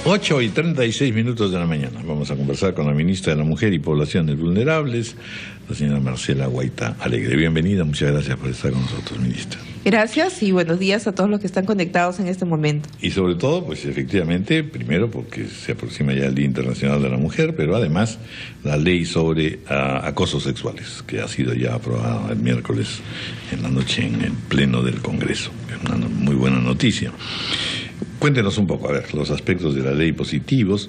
8:36 de la mañana. Vamos a conversar con la ministra de la Mujer y Poblaciones Vulnerables, la señora Marcela Guaita Alegre. Bienvenida, muchas gracias por estar con nosotros, ministra. Gracias y buenos días a todos los que están conectados en este momento. Y sobre todo, pues efectivamente, primero porque se aproxima ya el Día Internacional de la Mujer, pero además la ley sobre acosos sexuales, que ha sido ya aprobada el miércoles en la noche en el Pleno del Congreso. Es una muy buena noticia. Cuéntenos un poco, a ver, los aspectos de la ley positivos.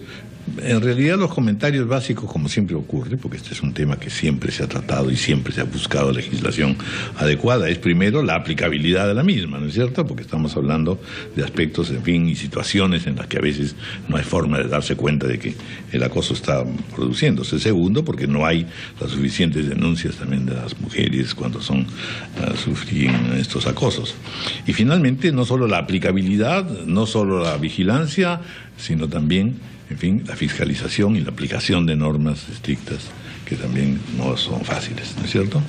En realidad los comentarios básicos, como siempre ocurre, porque este es un tema que siempre se ha tratado y siempre se ha buscado legislación adecuada, es primero la aplicabilidad de la misma, ¿no es cierto? Porque estamos hablando de aspectos, en fin, y situaciones en las que a veces no hay forma de darse cuenta de que el acoso está produciéndose. Segundo, porque no hay las suficientes denuncias también de las mujeres cuando sufren estos acosos. Y finalmente, no solo la aplicabilidad, no solo la vigilancia, sino también, en fin, la fiscalización y la aplicación de normas estrictas que también no son fáciles, ¿no es cierto?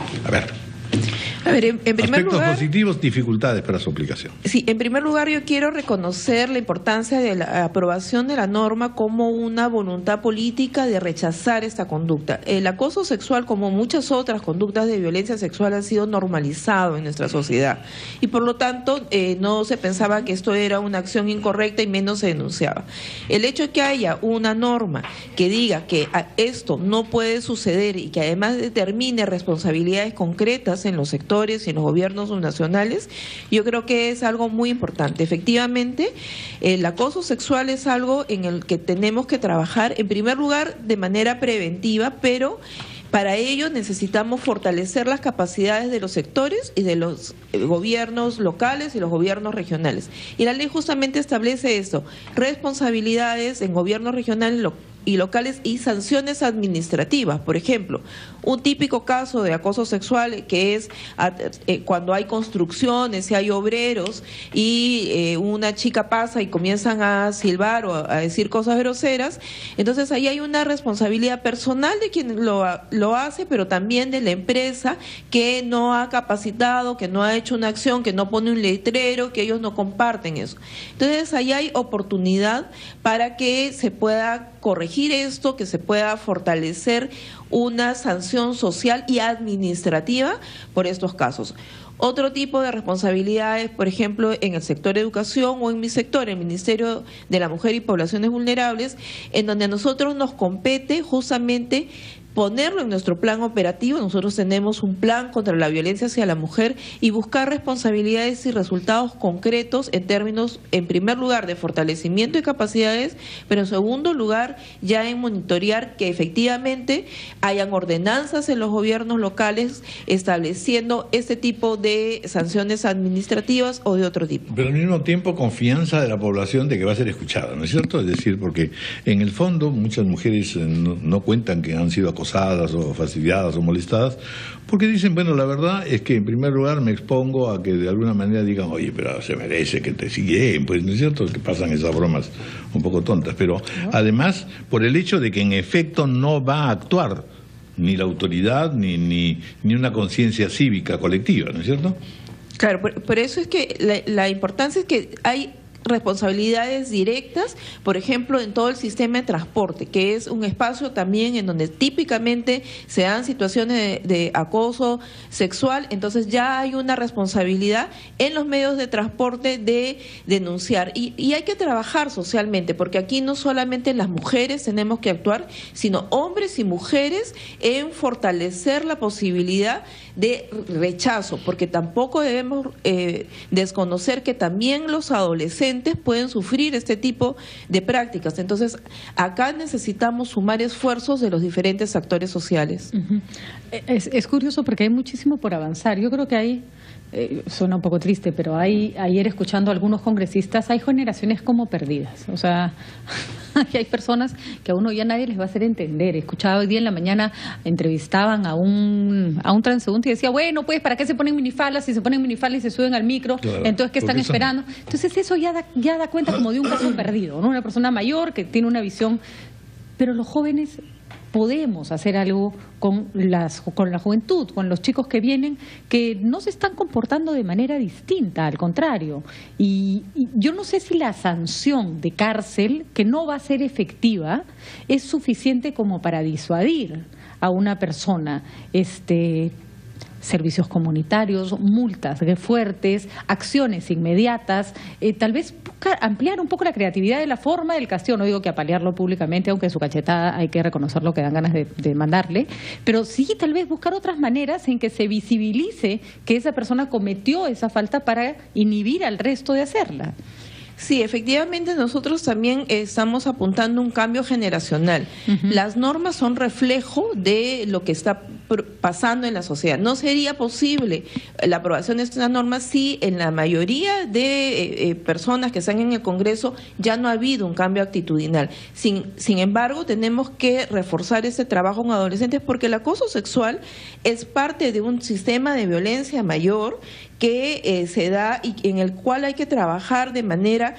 A ver, en primer aspectos lugar, positivos, dificultades para su aplicación. Sí, en primer lugar yo quiero reconocer la importancia de la aprobación de la norma como una voluntad política de rechazar esta conducta. El acoso sexual, como muchas otras conductas de violencia sexual, ha sido normalizado en nuestra sociedad y por lo tanto no se pensaba que esto era una acción incorrecta y menos se denunciaba. El hecho de que haya una norma que diga que esto no puede suceder y que además determine responsabilidades concretas en los sectores y en los gobiernos nacionales, yo creo que es algo muy importante. Efectivamente, el acoso sexual es algo en el que tenemos que trabajar, en primer lugar, de manera preventiva, pero para ello necesitamos fortalecer las capacidades de los sectores y de los gobiernos locales y los gobiernos regionales. Y la ley justamente establece esto, responsabilidades en gobiernos regionales y locales y sanciones administrativas. Por ejemplo, un típico caso de acoso sexual que es cuando hay construcciones y hay obreros y una chica pasa y comienzan a silbar o a decir cosas groseras, entonces ahí hay una responsabilidad personal de quien lo hace, pero también de la empresa que no ha capacitado, que no ha hecho una acción, que no pone un letrero, que ellos no comparten eso. Entonces ahí hay oportunidad para que se pueda corregir esto, que se pueda fortalecer una sanción social y administrativa por estos casos. Otro tipo de responsabilidades, por ejemplo, en el sector de educación o en mi sector, el Ministerio de la Mujer y Poblaciones Vulnerables, en donde a nosotros nos compete justamente ponerlo en nuestro plan operativo. Nosotros tenemos un plan contra la violencia hacia la mujer y buscar responsabilidades y resultados concretos en términos, en primer lugar, de fortalecimiento de capacidades, pero en segundo lugar, ya en monitorear que efectivamente hayan ordenanzas en los gobiernos locales estableciendo este tipo de sanciones administrativas o de otro tipo. Pero al mismo tiempo confianza de la población de que va a ser escuchada, ¿no es cierto? Es decir, porque en el fondo muchas mujeres no cuentan que han sido acosadas o fastidiadas o molestadas, porque dicen, bueno, la verdad es que en primer lugar me expongo a que de alguna manera digan, oye, pero se merece que te siguen, pues, ¿no es cierto? Que pasan esas bromas un poco tontas, pero además por el hecho de que en efecto no va a actuar ni la autoridad ni una conciencia cívica colectiva, ¿no es cierto? Claro, por eso es que la importancia es que hay responsabilidades directas, por ejemplo, en todo el sistema de transporte, que es un espacio también en donde típicamente se dan situaciones de acoso sexual, entonces ya hay una responsabilidad en los medios de transporte de denunciar. Y hay que trabajar socialmente, porque aquí no solamente las mujeres tenemos que actuar, sino hombres y mujeres en fortalecer la posibilidad de rechazo, porque tampoco debemos desconocer que también los adolescentes pueden sufrir este tipo de prácticas. Entonces, acá necesitamos sumar esfuerzos de los diferentes actores sociales. Es curioso porque hay muchísimo por avanzar. Yo creo que hay, suena un poco triste, pero ayer escuchando a algunos congresistas, hay generaciones como perdidas. O sea, hay personas que a uno ya nadie les va a hacer entender. Escuchaba hoy día en la mañana, entrevistaban a un transeúnte y decía, bueno, pues, ¿para qué se ponen minifaldas? Si se ponen minifaldas y se suben al micro, claro, entonces, ¿qué están esperando? Entonces, eso ya da cuenta como de un caso perdido, ¿no? Una persona mayor que tiene una visión, pero los jóvenes podemos hacer algo con la juventud, con los chicos que vienen, que no se están comportando de manera distinta, al contrario. Y yo no sé si la sanción de cárcel, que no va a ser efectiva, es suficiente como para disuadir a una persona. Servicios comunitarios, multas fuertes, acciones inmediatas, tal vez ampliar un poco la creatividad de la forma del castigo. No digo que apalearlo públicamente, aunque su cachetada hay que reconocerlo, que dan ganas de mandarle, pero sí tal vez buscar otras maneras en que se visibilice que esa persona cometió esa falta para inhibir al resto de hacerla. Sí, efectivamente nosotros también estamos apuntando a un cambio generacional. Las normas son reflejo de lo que está pasando en la sociedad. No sería posible la aprobación de estas normas si en la mayoría de personas que están en el Congreso ya no ha habido un cambio actitudinal. Sin embargo, tenemos que reforzar este trabajo con adolescentes porque el acoso sexual es parte de un sistema de violencia mayor que se da y en el cual hay que trabajar de manera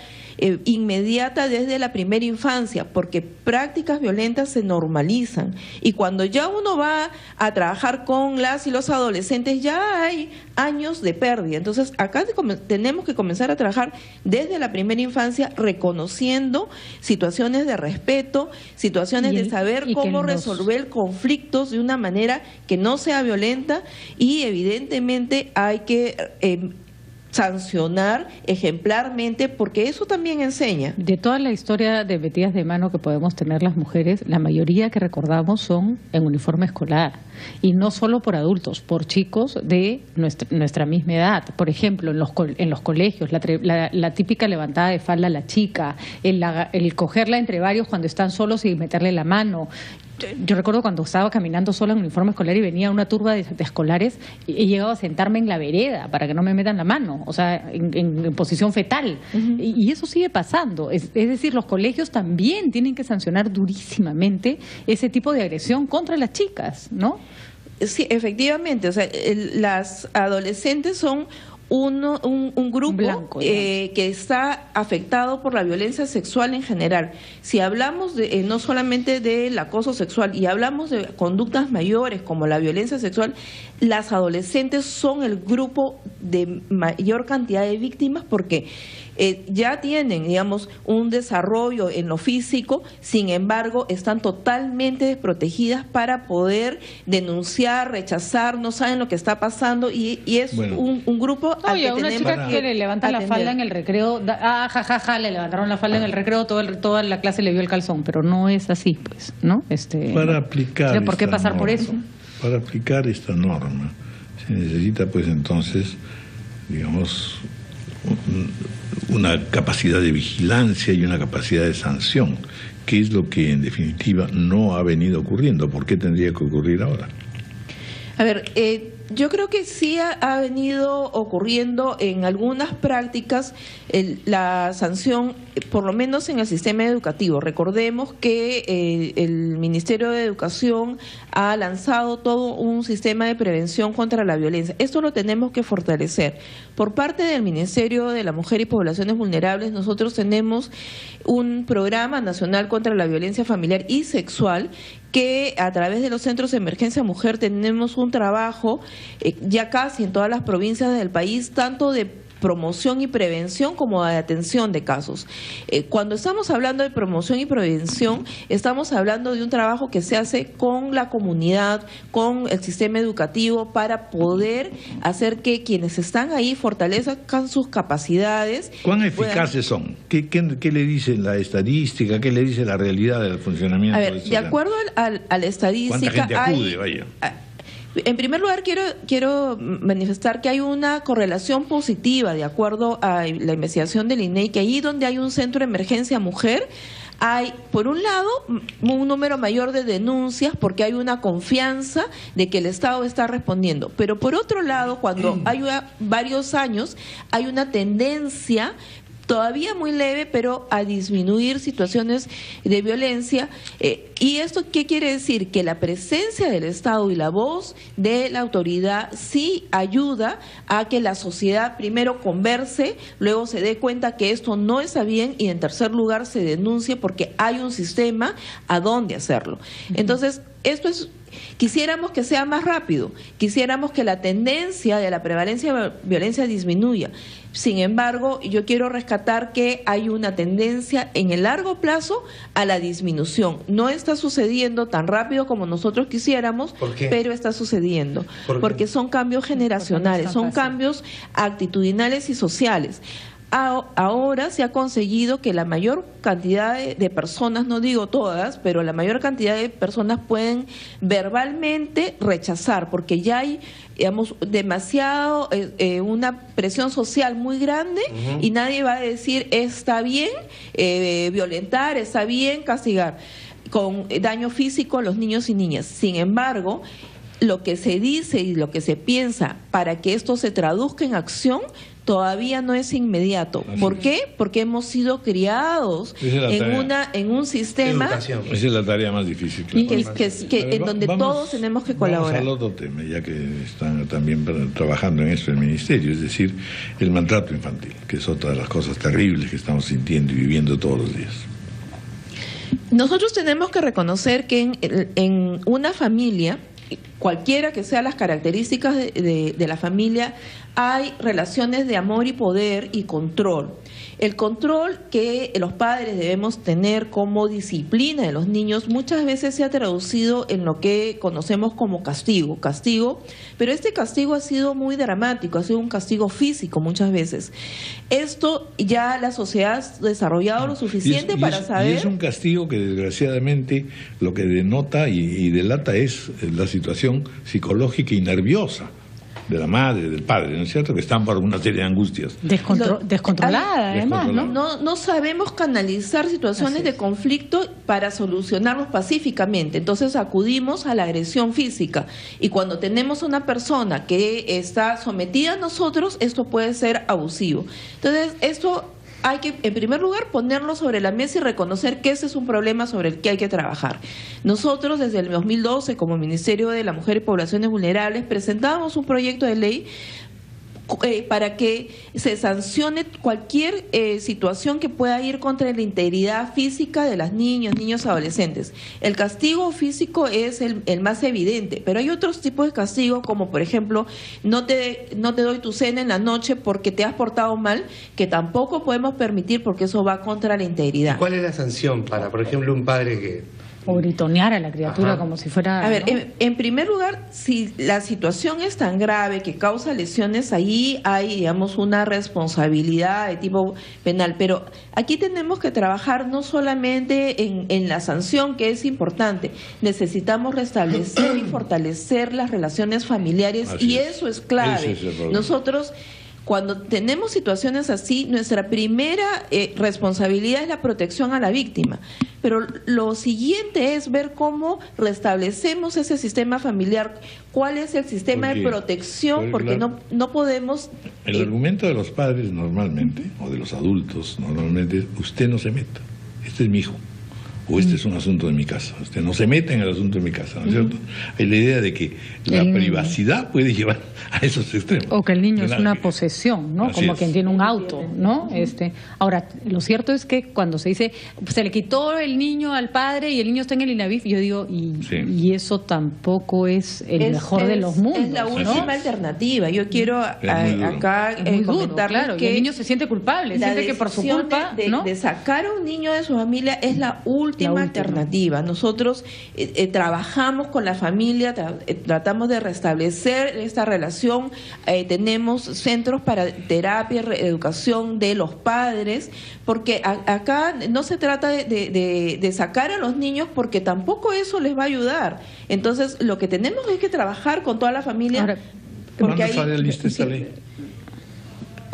inmediata desde la primera infancia, porque prácticas violentas se normalizan y cuando ya uno va a trabajar con las y los adolescentes ya hay años de pérdida. Entonces acá tenemos que comenzar a trabajar desde la primera infancia reconociendo situaciones de respeto, situaciones de saber cómo resolver conflictos de una manera que no sea violenta y evidentemente hay que sancionar ejemplarmente, porque eso también enseña. De toda la historia de metidas de mano que podemos tener las mujeres, la mayoría que recordamos son en uniforme escolar, y no solo por adultos, por chicos de nuestra misma edad. Por ejemplo, en los colegios, la típica levantada de falda a la chica, el cogerla entre varios cuando están solos y meterle la mano. Yo recuerdo cuando estaba caminando sola en uniforme escolar y venía una turba de escolares y he llegado a sentarme en la vereda para que no me metan la mano, o sea, en posición fetal. Y eso sigue pasando. Es decir, los colegios también tienen que sancionar durísimamente ese tipo de agresión contra las chicas, ¿no? Sí, efectivamente. O sea, las adolescentes son un grupo blanco, que está afectado por la violencia sexual en general. Si hablamos no solamente del acoso sexual y hablamos de conductas mayores como la violencia sexual, las adolescentes son el grupo de mayor cantidad de víctimas porque ya tienen, digamos, un desarrollo en lo físico, sin embargo, están totalmente desprotegidas para poder denunciar, rechazar, no saben lo que está pasando y es un grupo al que una tenemos chica que le levanta la falda en el recreo, le levantaron la falda en el recreo, toda la clase le vio el calzón, pero no es así, pues, ¿no? Para aplicar ¿por qué pasar por eso? Para aplicar esta norma se necesita, pues, entonces, digamos, una capacidad de vigilancia y una capacidad de sanción, que es lo que en definitiva no ha venido ocurriendo. ¿Por qué tendría que ocurrir ahora? A ver, yo creo que sí ha venido ocurriendo en algunas prácticas la sanción, por lo menos en el sistema educativo. Recordemos que el Ministerio de Educación ha lanzado todo un sistema de prevención contra la violencia. Esto lo tenemos que fortalecer. Por parte del Ministerio de la Mujer y Poblaciones Vulnerables, nosotros tenemos un programa nacional contra la violencia familiar y sexual que a través de los centros de emergencia mujer tenemos un trabajo ya casi en todas las provincias del país, tanto de promoción y prevención como de atención de casos. Cuando estamos hablando de promoción y prevención, estamos hablando de un trabajo que se hace con la comunidad, con el sistema educativo, para poder hacer que quienes están ahí fortalezcan sus capacidades. ¿Cuán eficaces son? ¿Qué le dice la estadística? ¿Qué le dice la realidad del funcionamiento? A ver, de acuerdo a la estadística, ¿cuánta gente acude? En primer lugar, quiero manifestar que hay una correlación positiva, de acuerdo a la investigación del INEI, que ahí donde hay un centro de emergencia mujer, hay, por un lado, un número mayor de denuncias porque hay una confianza de que el Estado está respondiendo. Pero por otro lado, cuando hay varios años, hay una tendencia todavía muy leve, pero a disminuir situaciones de violencia, ¿Y esto qué quiere decir? Que la presencia del Estado y la voz de la autoridad sí ayuda a que la sociedad primero converse, luego se dé cuenta que esto no está bien y en tercer lugar se denuncie porque hay un sistema a dónde hacerlo. Entonces, esto es... Quisiéramos que sea más rápido, quisiéramos que la tendencia de la prevalencia de violencia disminuya. Sin embargo, yo quiero rescatar que hay una tendencia en el largo plazo a la disminución. No está sucediendo tan rápido como nosotros quisiéramos, pero está sucediendo. Porque son cambios generacionales, son cambios actitudinales y sociales. Ahora se ha conseguido que la mayor cantidad de personas, no digo todas, pero la mayor cantidad de personas pueden verbalmente rechazar, porque ya hay, digamos, demasiado, una presión social muy grande y nadie va a decir está bien violentar, está bien castigar con daño físico a los niños y niñas. Sin embargo, lo que se dice y lo que se piensa para que esto se traduzca en acción todavía no es inmediato. ¿Por qué? Porque hemos sido criados en un sistema. Esa es la tarea más difícil. En donde todos tenemos que colaborar. Vamos al otro tema, ya que están también trabajando en esto el Ministerio, es decir, el maltrato infantil, que es otra de las cosas terribles que estamos sintiendo y viviendo todos los días. Nosotros tenemos que reconocer que en una familia, cualquiera que sean las características de la familia, hay relaciones de amor y poder y control. El control que los padres debemos tener como disciplina de los niños muchas veces se ha traducido en lo que conocemos como castigo, pero este castigo ha sido muy dramático, ha sido un castigo físico muchas veces. Esto ya la sociedad ha desarrollado lo suficiente para saber... Y es un castigo que desgraciadamente lo que denota y delata es la situación psicológica y nerviosa de la madre, del padre, ¿no es cierto? Que están por una serie de angustias. Descontrolada, además, ¿no? No sabemos canalizar situaciones de conflicto para solucionarlos pacíficamente. Entonces acudimos a la agresión física. Y cuando tenemos una persona que está sometida a nosotros, esto puede ser abusivo. Entonces, esto hay que, en primer lugar, ponerlo sobre la mesa y reconocer que ese es un problema sobre el que hay que trabajar. Nosotros, desde el 2012, como Ministerio de la Mujer y Poblaciones Vulnerables, presentamos un proyecto de ley para que se sancione cualquier situación que pueda ir contra la integridad física de las niños, adolescentes. El castigo físico es el más evidente, pero hay otros tipos de castigos, como por ejemplo, no te doy tu cena en la noche porque te has portado mal, que tampoco podemos permitir porque eso va contra la integridad. ¿Y cuál es la sanción para, por ejemplo, un padre que... O gritonear a la criatura como si fuera... A ver, ¿no? en primer lugar, si la situación es tan grave que causa lesiones, ahí hay, digamos, una responsabilidad de tipo penal. Pero aquí tenemos que trabajar no solamente en la sanción, que es importante. Necesitamos restablecer y fortalecer las relaciones familiares y eso es clave. Ese es nosotros... Cuando tenemos situaciones así, nuestra primera responsabilidad es la protección a la víctima. Pero lo siguiente es ver cómo restablecemos ese sistema familiar, cuál es el sistema de protección, porque no podemos... El argumento de los padres normalmente, o de los adultos normalmente, es: usted no se meta, este es mi hijo. O este es un asunto de mi casa. Usted no se mete en el asunto de mi casa, ¿no es cierto? Hay la idea de que la privacidad puede llevar a esos extremos. O que el niño es una posesión, ¿no? Así como es. quien tiene un auto, ¿no? Ahora, lo cierto es que cuando se dice, se le quitó el niño al padre y el niño está en el INAVIF, yo digo, y eso tampoco es el mejor de los mundos. Es la última alternativa. Yo quiero acá comentar claro, que el niño se siente culpable, siente que por su culpa, ¿no? de sacar a un niño de su familia es la última alternativa. Nosotros trabajamos con la familia, tratamos de restablecer esta relación, tenemos centros para terapia y educación de los padres, porque acá no se trata de sacar a los niños, porque tampoco eso les va a ayudar. Entonces, lo que tenemos es que trabajar con toda la familia. Ahora, ¿cuándo sale lista esta ley?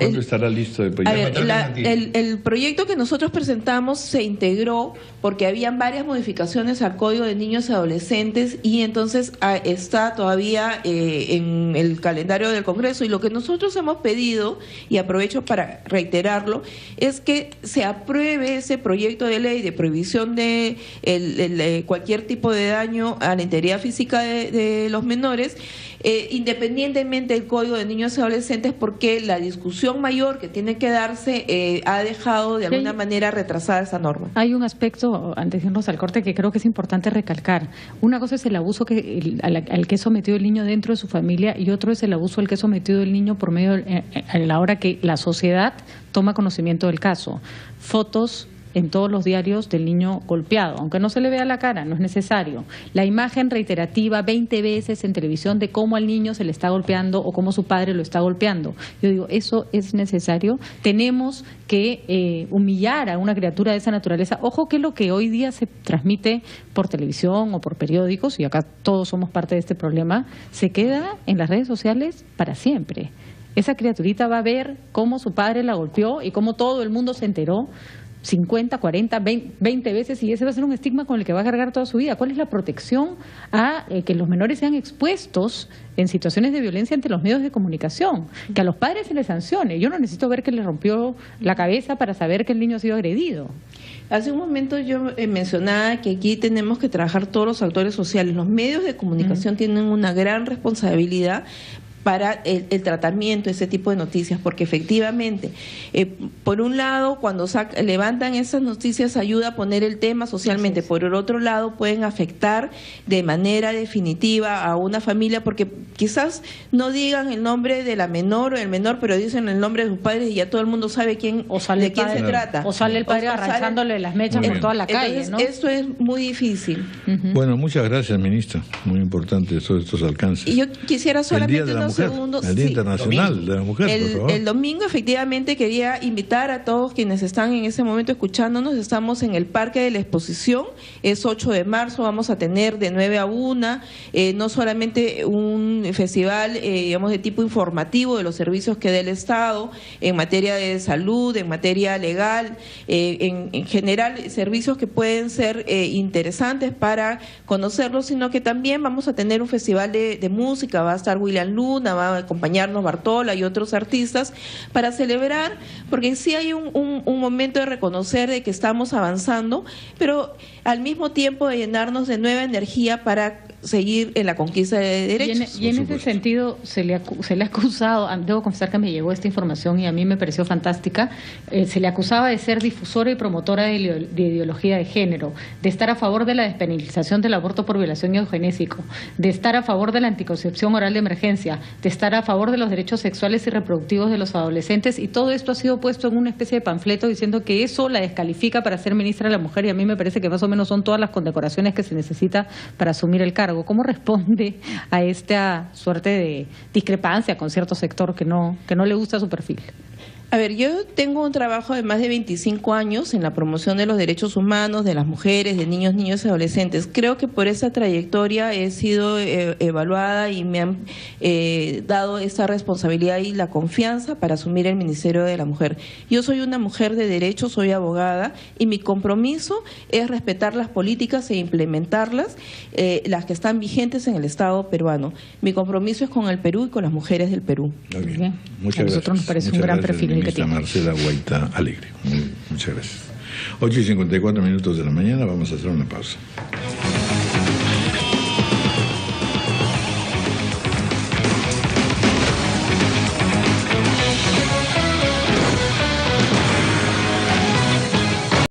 ¿Cuándo estará listo el proyecto? A ver, el proyecto que nosotros presentamos se integró porque habían varias modificaciones al Código de Niños y Adolescentes y entonces está todavía en el calendario del Congreso, y lo que nosotros hemos pedido, y aprovecho para reiterarlo, es que se apruebe ese proyecto de ley de prohibición de cualquier tipo de daño a la integridad física de los menores, independientemente del Código de Niños y Adolescentes, porque la discusión mayor que tiene que darse ha dejado de alguna manera retrasada esa norma. Hay un aspecto, antes de irnos al corte, que creo que es importante recalcar. Una cosa es el abuso al que es sometido el niño dentro de su familia, y otro es el abuso al que es sometido el niño por medio a la hora que la sociedad toma conocimiento del caso. Fotos en todos los diarios del niño golpeado, aunque no se le vea la cara, no es necesario. La imagen reiterativa 20 veces en televisión de cómo al niño se le está golpeando o cómo su padre lo está golpeando. Yo digo, ¿eso es necesario? Tenemos que humillar a una criatura de esa naturaleza. Ojo que lo que hoy día se transmite por televisión o por periódicos, y acá todos somos parte de este problema, se queda en las redes sociales para siempre. Esa criaturita va a ver cómo su padre la golpeó y cómo todo el mundo se enteró 50, 40, 20 veces, y ese va a ser un estigma con el que va a cargar toda su vida. ¿Cuál es la protección a que los menores sean expuestos en situaciones de violencia ante los medios de comunicación? Que a los padres se les sancione. Yo no necesito ver que le rompió la cabeza para saber que el niño ha sido agredido. Hace un momento yo mencionaba que aquí tenemos que trabajar todos los actores sociales. Los medios de comunicación tienen una gran responsabilidad para el tratamiento de ese tipo de noticias, porque efectivamente, por un lado, cuando levantan esas noticias ayuda a poner el tema socialmente, por el otro lado pueden afectar de manera definitiva a una familia, porque quizás no digan el nombre de la menor o el menor, pero dicen el nombre de sus padres y ya todo el mundo sabe de quién se trata. O sale el padre arranzándole las mechas por toda la calle, ¿no? Eso es muy difícil. Bueno, muchas gracias, ministra. Muy importante estos alcances. Y yo quisiera solamente el Día Internacional de la Mujer, por favor. El domingo, efectivamente, quería invitar a todos quienes están en ese momento escuchándonos. Estamos en el Parque de la Exposición, es 8 de marzo, vamos a tener de 9 a 1, no solamente un festival, digamos, de tipo informativo de los servicios que da el Estado en materia de salud, en materia legal, en general, servicios que pueden ser interesantes para conocerlos, sino que también vamos a tener un festival de música, va a estar William Luna, va a acompañarnos Bartola y otros artistas para celebrar, porque sí hay un momento de reconocer de que estamos avanzando, pero al mismo tiempo de llenarnos de nueva energía para seguir en la conquista de derechos. Y en ese sentido se le ha acusado, debo confesar que me llegó esta información y a mí me pareció fantástica, se le acusaba de ser difusora y promotora de ideología de género, de estar a favor de la despenalización del aborto por violación y eugenésico, de estar a favor de la anticoncepción oral de emergencia, de estar a favor de los derechos sexuales y reproductivos de los adolescentes, y todo esto ha sido puesto en una especie de panfleto diciendo que eso la descalifica para ser ministra de la Mujer, y a mí me parece que más o menos son todas las condecoraciones que se necesita para asumir el cargo. ¿Cómo responde a esta suerte de discrepancia con cierto sector que no le gusta su perfil? A ver, yo tengo un trabajo de más de 25 años en la promoción de los derechos humanos, de las mujeres, de niños y adolescentes. Creo que por esa trayectoria he sido evaluada y me han dado esa responsabilidad y la confianza para asumir el Ministerio de la Mujer. Yo soy una mujer de derecho, soy abogada, y mi compromiso es respetar las políticas e implementarlas, las que están vigentes en el Estado peruano. Mi compromiso es con el Perú y con las mujeres del Perú. Muy bien. Muchas gracias. A nosotros nos parece un gran perfil. Marcela Guaita Alegre. Muchas gracias. 8:54 de la mañana, vamos a hacer una pausa.